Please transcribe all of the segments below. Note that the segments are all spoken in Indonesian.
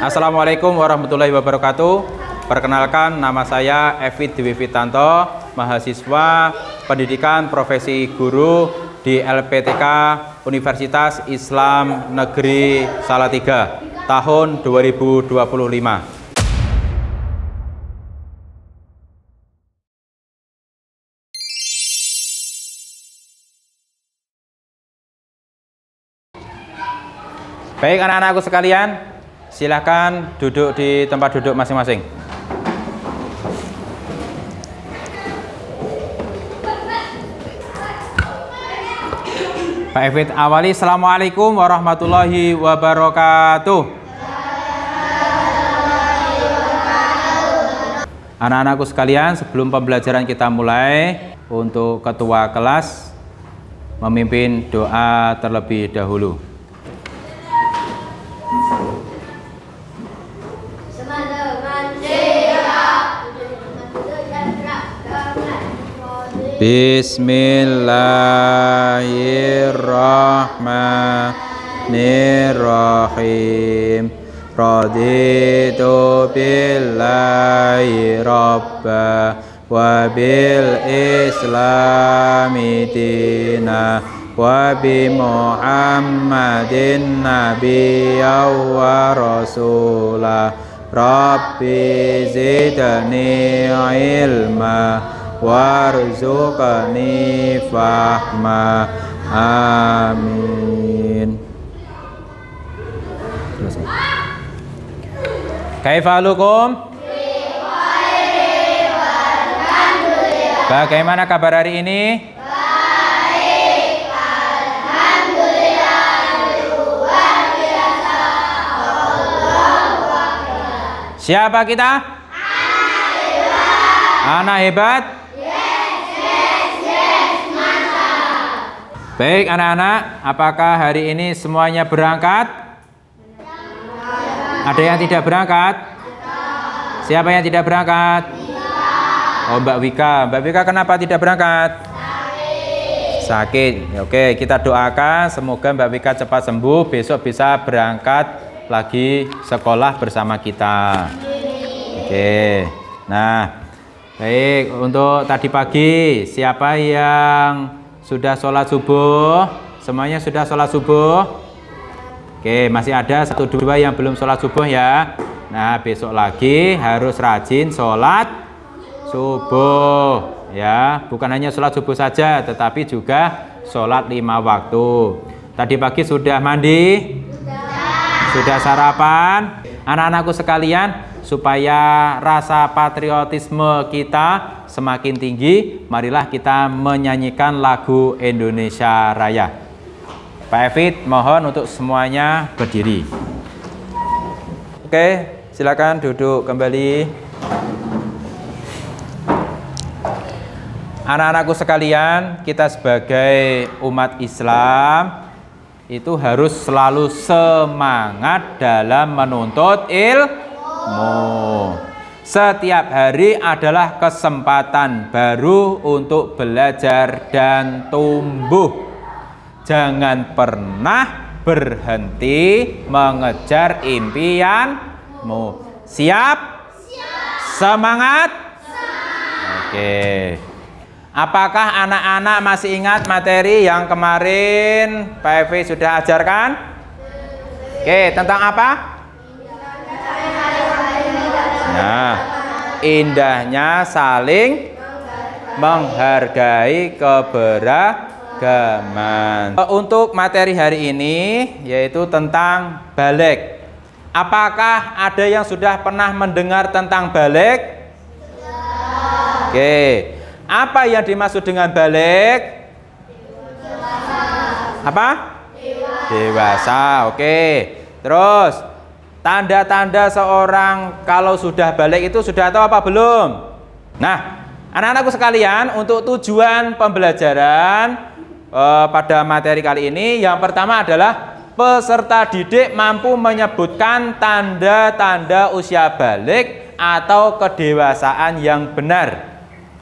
Assalamualaikum warahmatullahi wabarakatuh. Perkenalkan, nama saya Evi Dewi Fitanto, mahasiswa pendidikan profesi guru di LPTK Universitas Islam Negeri Salatiga tahun 2025. Baik anak-anakku sekalian, silahkan duduk di tempat duduk masing-masing. Pak Evit awali. Assalamualaikum warahmatullahi wabarakatuh. Anak-anakku sekalian, sebelum pembelajaran kita mulai, untuk ketua kelas memimpin doa terlebih dahulu. Bismillahirrahmanirrahim. Raditu billahi rabba wa bil islami dina wa bi muhammadin nabiyya wa rasulah. Rabbi zidni ilma warzuqni fahma. Amin. Kaifalukum? Bagaimana kabar hari ini? Baik, alhamdulillah, luar biasa. Allahu Akbar. Siapa kita? Anak hebat? Baik anak-anak, apakah hari ini semuanya berangkat? Ada yang tidak berangkat? Siapa yang tidak berangkat? Oh, Mbak Wika. Mbak Wika kenapa tidak berangkat? Sakit. Oke, kita doakan semoga Mbak Wika cepat sembuh, besok bisa berangkat lagi sekolah bersama kita. Oke. Nah, baik, untuk tadi pagi siapa yang sudah sholat subuh? Semuanya sudah sholat subuh? Oke, masih ada 1-2 yang belum sholat subuh ya. Nah, besok lagi harus rajin sholat subuh ya. Bukan hanya sholat subuh saja, tetapi juga sholat 5 waktu. Tadi pagi sudah mandi? Sudah sarapan? Anak-anakku sekalian, supaya rasa patriotisme kita semakin tinggi, marilah kita menyanyikan lagu Indonesia Raya. Pak Evit mohon untuk semuanya berdiri. Oke, silakan duduk kembali. Anak-anakku sekalian, kita sebagai umat Islam itu harus selalu semangat dalam menuntut ilmu. Setiap hari adalah kesempatan baru untuk belajar dan tumbuh. Jangan pernah berhenti mengejar impianmu. Siap? Semangat? Oke. Apakah anak-anak masih ingat materi yang kemarin Pak Evi sudah ajarkan? Oke, tentang apa? Nah, indahnya saling menghargai keberagaman. Untuk materi hari ini yaitu tentang balik. Apakah ada yang sudah pernah mendengar tentang balik? Oke. Apa yang dimaksud dengan balik? Apa? Dewasa. Oke. Terus tanda-tanda seorang kalau sudah balik itu sudah tahu apa belum? Nah, anak-anakku sekalian, untuk tujuan pembelajaran pada materi kali ini, yang pertama adalah peserta didik mampu menyebutkan tanda-tanda usia balik atau kedewasaan yang benar.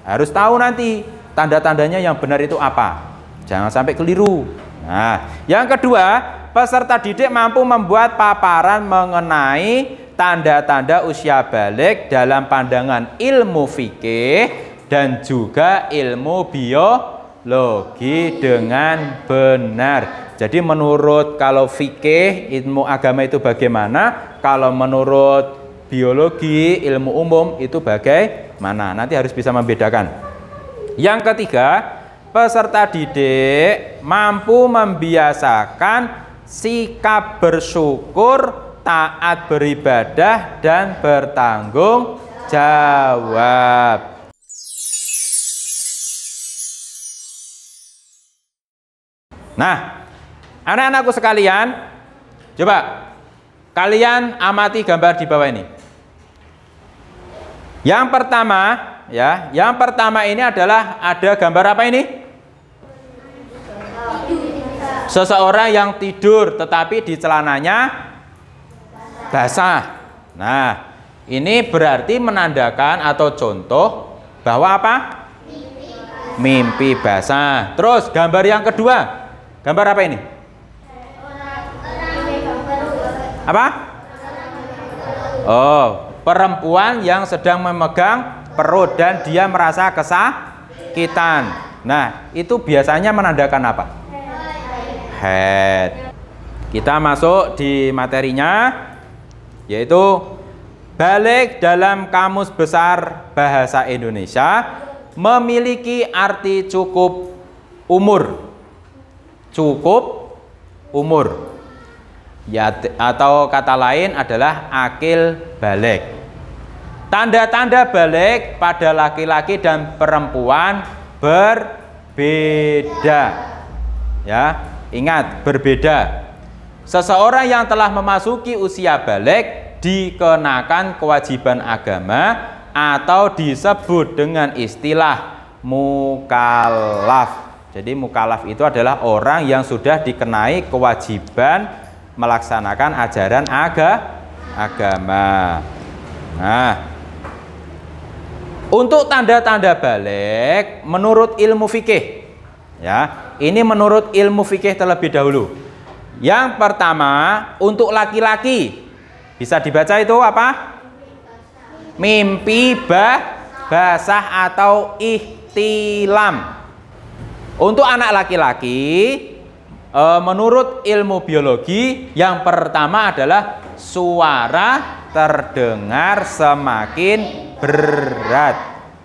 Harus tahu nanti tanda-tandanya yang benar itu apa. Jangan sampai keliru. Nah, yang kedua, peserta didik mampu membuat paparan mengenai tanda-tanda usia balik dalam pandangan ilmu fikih dan juga ilmu biologi dengan benar. Jadi menurut kalau fikih ilmu agama itu bagaimana, kalau menurut biologi ilmu umum itu bagaimana, nanti harus bisa membedakan. Yang ketiga, peserta didik mampu membiasakan sikap bersyukur, taat beribadah, dan bertanggung jawab. Nah, anak-anakku sekalian, coba kalian amati gambar di bawah ini. Yang pertama, ya, yang pertama ini adalah ada gambar apa ini? Seseorang yang tidur tetapi di celananya basah. Nah, ini berarti menandakan atau contoh bahwa apa? Mimpi basah. Terus gambar yang kedua, gambar apa ini? Apa? Oh, perempuan yang sedang memegang perut dan dia merasa kesakitan. Nah, itu biasanya menandakan apa? Head. Kita masuk di materinya, yaitu balik dalam Kamus Besar Bahasa Indonesia memiliki arti cukup umur. Cukup umur. Ya, atau kata lain adalah akil balik. Tanda-tanda balik pada laki-laki dan perempuan berbeda. Ya, ingat, berbeda. Seseorang yang telah memasuki usia balik dikenakan kewajiban agama atau disebut dengan istilah mukallaf. Jadi mukallaf itu adalah orang yang sudah dikenai kewajiban melaksanakan ajaran agama. Nah, untuk tanda-tanda balik menurut ilmu fikih, ya, ini menurut ilmu fikih terlebih dahulu. Yang pertama, untuk laki-laki bisa dibaca itu apa? Mimpi basah atau ihtilam. Untuk anak laki-laki, menurut ilmu biologi, yang pertama adalah suara terdengar semakin berat.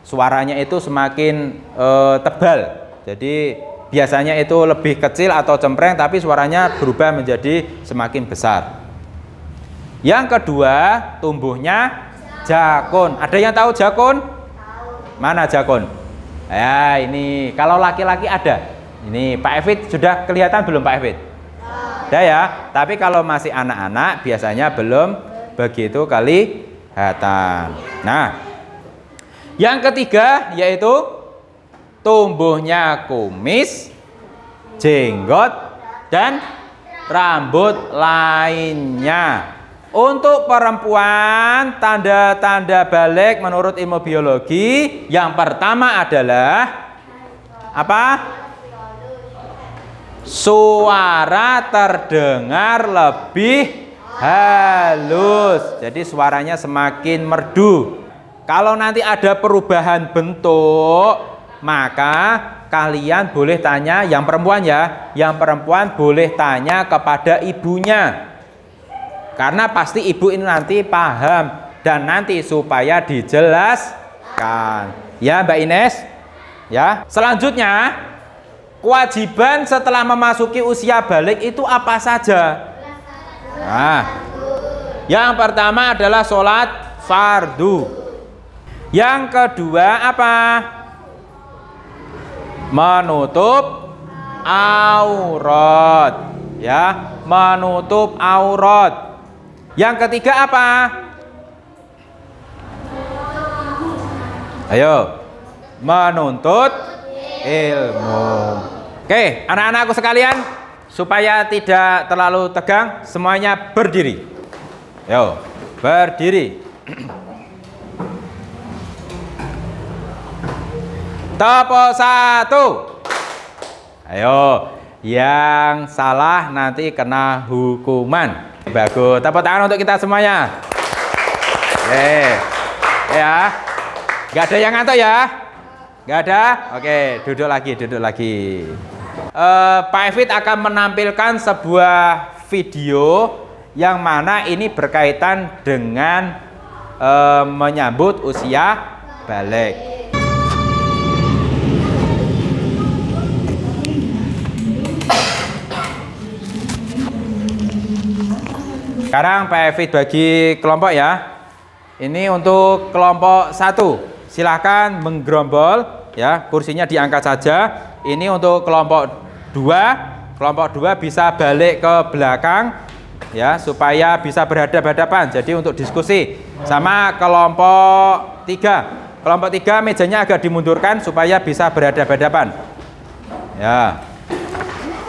Suaranya itu semakin tebal. Jadi biasanya itu lebih kecil atau cempreng, tapi suaranya berubah menjadi semakin besar. Yang kedua, tumbuhnya jakun. Ada yang tahu jakun? Mana jakun? Ya, ini kalau laki-laki ada. Ini Pak Evit sudah kelihatan belum Pak Evit? Ada ya. Tapi kalau masih anak-anak biasanya belum begitu kelihatan. Nah, yang ketiga yaitu tumbuhnya kumis, jenggot, dan rambut lainnya. Untuk perempuan, tanda-tanda balik menurut ilmu biologi yang pertama adalah apa? Suara terdengar lebih halus. Jadi suaranya semakin merdu. Kalau nanti ada perubahan bentuk, maka kalian boleh tanya, yang perempuan ya, yang perempuan boleh tanya kepada ibunya. Karena pasti ibu ini nanti paham dan nanti supaya dijelaskan. Ya Mbak Ines? Ya. Selanjutnya, kewajiban setelah memasuki usia balik itu apa saja? Nah, yang pertama adalah sholat fardu. Yang kedua apa? Menutup aurat. Ya, menutup aurat. Yang ketiga apa? Ayo, menuntut ilmu. Oke, anak-anakku sekalian, supaya tidak terlalu tegang, semuanya berdiri. Yo, berdiri. Topo satu. Ayo, yang salah nanti kena hukuman. Bagus, tepuk tangan untuk kita semuanya. Oke. Ya. Nggak ada yang ngantuk ya? Nggak ada? Oke, duduk lagi. Pak Evit akan menampilkan sebuah video yang mana ini berkaitan dengan menyambut usia balik. Sekarang Pak Evit bagi kelompok ya. Ini untuk kelompok 1. Silahkan menggerombol ya, kursinya diangkat saja. Ini untuk kelompok 2. Kelompok 2 bisa balik ke belakang ya, supaya bisa berhadapan-hadapan. Jadi untuk diskusi. Sama kelompok 3. Kelompok 3 mejanya agak dimundurkan supaya bisa berhadapan-hadapan. Ya.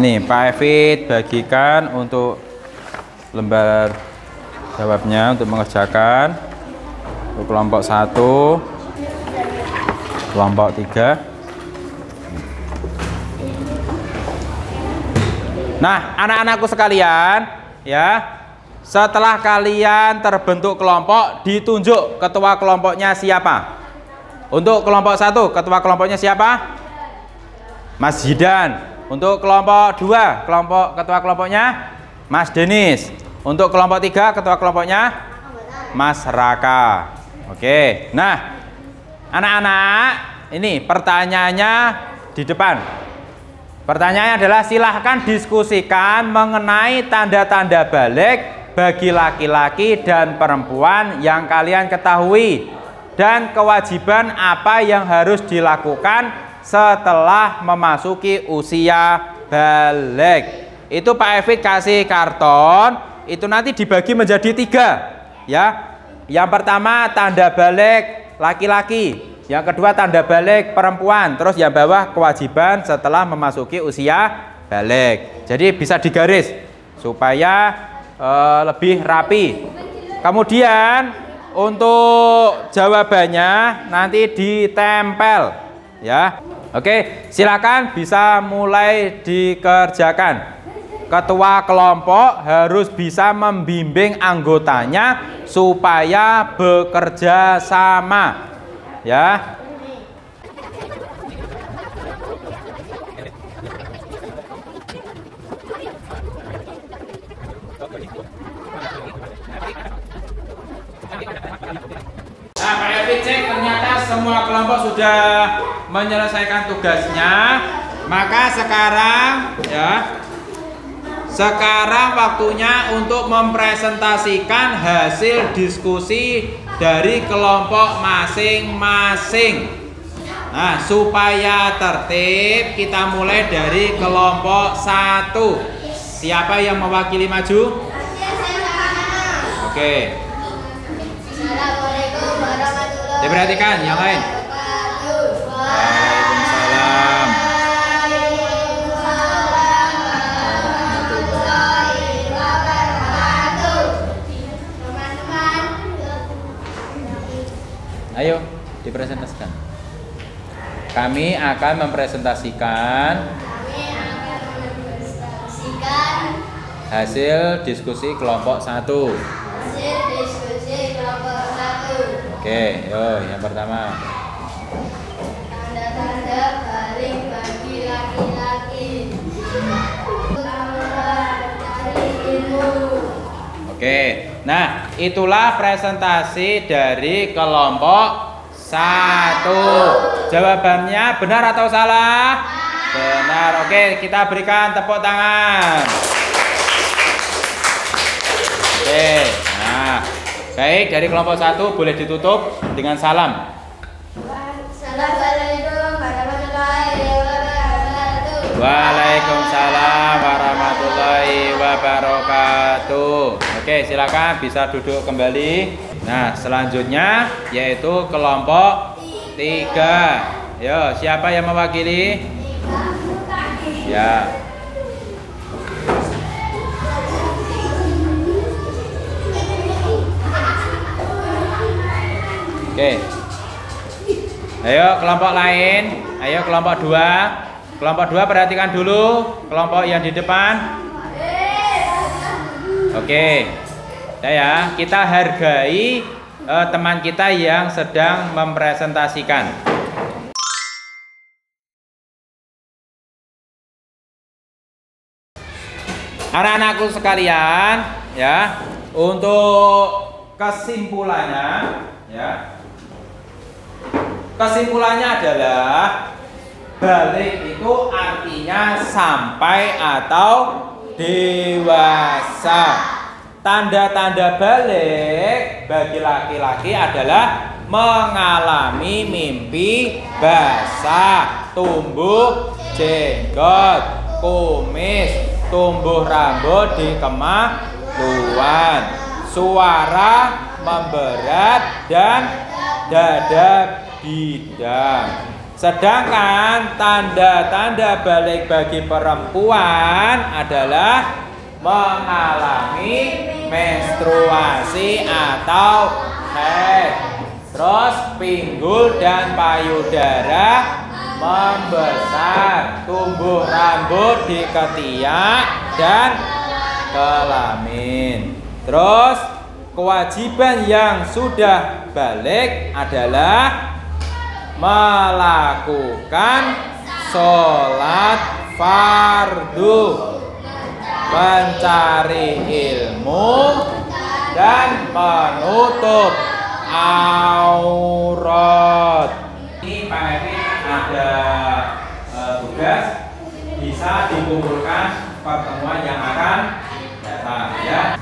Ini Pak Evit bagikan untuk lembar jawabnya untuk mengerjakan. Untuk kelompok 1, kelompok 3. Nah, anak-anakku sekalian, ya, setelah kalian terbentuk kelompok, ditunjuk ketua kelompoknya siapa? Untuk kelompok 1, ketua kelompoknya siapa? Mas Zidan. Untuk kelompok 2, ketua kelompoknya Mas Denis. Untuk kelompok 3, ketua kelompoknya Mas Raka. Oke, nah anak-anak, ini pertanyaannya di depan. Pertanyaannya adalah silahkan diskusikan mengenai tanda-tanda balik bagi laki-laki dan perempuan yang kalian ketahui, dan kewajiban apa yang harus dilakukan setelah memasuki usia balik. Itu Pak Evit kasih karton, itu nanti dibagi menjadi 3 ya. Yang pertama tanda balik laki-laki, yang kedua tanda balik perempuan, terus yang bawah kewajiban setelah memasuki usia balik. Jadi bisa digaris supaya lebih rapi. Kemudian untuk jawabannya nanti ditempel ya. Oke, silakan bisa mulai dikerjakan. Ketua kelompok harus bisa membimbing anggotanya supaya bekerja sama ya. Nah, Pak Evit cek ternyata semua kelompok sudah menyelesaikan tugasnya. Maka sekarang ya, sekarang waktunya untuk mempresentasikan hasil diskusi dari kelompok masing-masing. Nah, supaya tertib, kita mulai dari kelompok 1. Siapa yang mewakili maju? Oke. Assalamualaikum warahmatullahi Diperhatikan yang lain. wabarakatuh. Waalaikumsalam. Ayo dipresentasikan. Kami akan mempresentasikan hasil diskusi kelompok 1. Oke, yo yang pertama. Tanda-tanda balik bagi laki-laki. Dari ilmu. Oke, nah itulah presentasi dari kelompok 1. Jawabannya benar atau salah? Benar. Oke, kita berikan tepuk tangan. Oke, nah baik, dari kelompok 1 boleh ditutup dengan salam. Assalamualaikum warahmatullahi wabarakatuh. Waalaikumsalam warahmatullahi wabarakatuh. Oke, silakan bisa duduk kembali. Nah, selanjutnya yaitu kelompok 3. Yo, siapa yang mewakili? Ya. Oke. Ayo kelompok lain. Ayo kelompok 2. Kelompok 2 perhatikan dulu kelompok yang di depan. Oke. Ya, kita hargai teman kita yang sedang mempresentasikan. Anak-anakku sekalian, ya, untuk kesimpulannya, ya, kesimpulannya adalah balik itu artinya sampai atau dewasa. Tanda-tanda balik bagi laki-laki adalah mengalami mimpi basah, tumbuh jenggot, kumis, tumbuh rambut di kemaluan, suara memberat dan dada bidang. Sedangkan tanda-tanda balik bagi perempuan adalah mengalami menstruasi atau haid, terus pinggul dan payudara membesar, tumbuh rambut di ketiak dan kelamin. Terus kewajiban yang sudah balik adalah melakukan sholat fardu, mencari ilmu dan menutup aurat. Ini Pak Evi ada tugas, bisa dikumpulkan pertemuan yang akan datang, ya.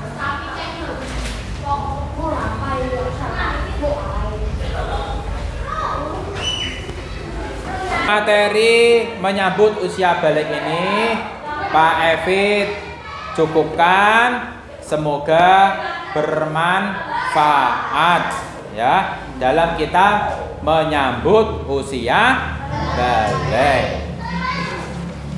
Materi menyambut usia balik ini Pak Evi cukupkan, semoga bermanfaat, ya, dalam kita menyambut usia balik.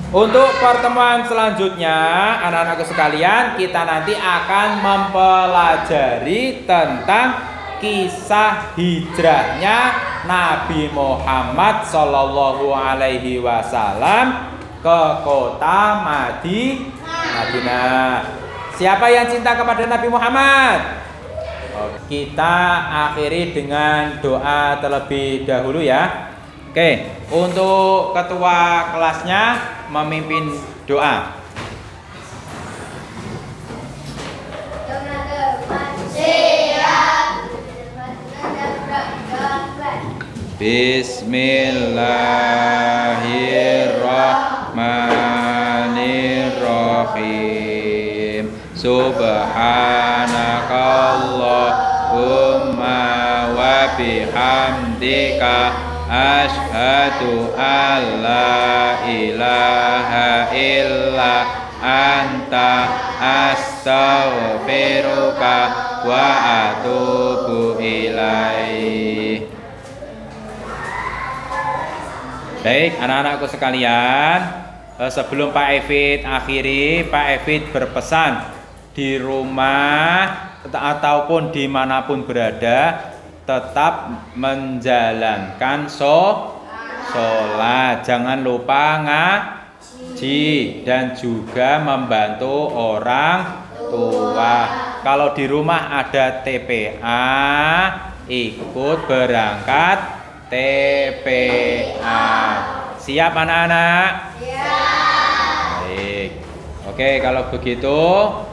Untuk pertemuan selanjutnya, anak-anakku sekalian, kita nanti akan mempelajari tentang kisah hijrahnya Nabi Muhammad Shallallahu Alaihi Wasallam ke kota Madinah. Siapa yang cinta kepada Nabi Muhammad? Kita akhiri dengan doa terlebih dahulu, ya. Oke, untuk ketua kelasnya memimpin doa. Bismillahirrahmanirrahim. Subhanakallahumma wa bihamdika asyhadu an la ilaha illa anta astaghfiruka wa atubu ilaih. Baik, anak-anakku sekalian, sebelum Pak Evi akhiri, Pak Evi berpesan di rumah ataupun dimanapun berada tetap menjalankan sholat, jangan lupa ngaji dan juga membantu orang tua. Kalau di rumah ada TPA, ikut berangkat TPA. Siap anak-anak? Siap. Baik. Oke, kalau begitu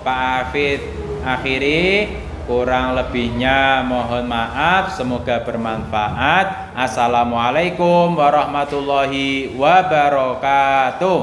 Pak Hafid akhiri, kurang lebihnya mohon maaf, semoga bermanfaat. Assalamualaikum warahmatullahi wabarakatuh.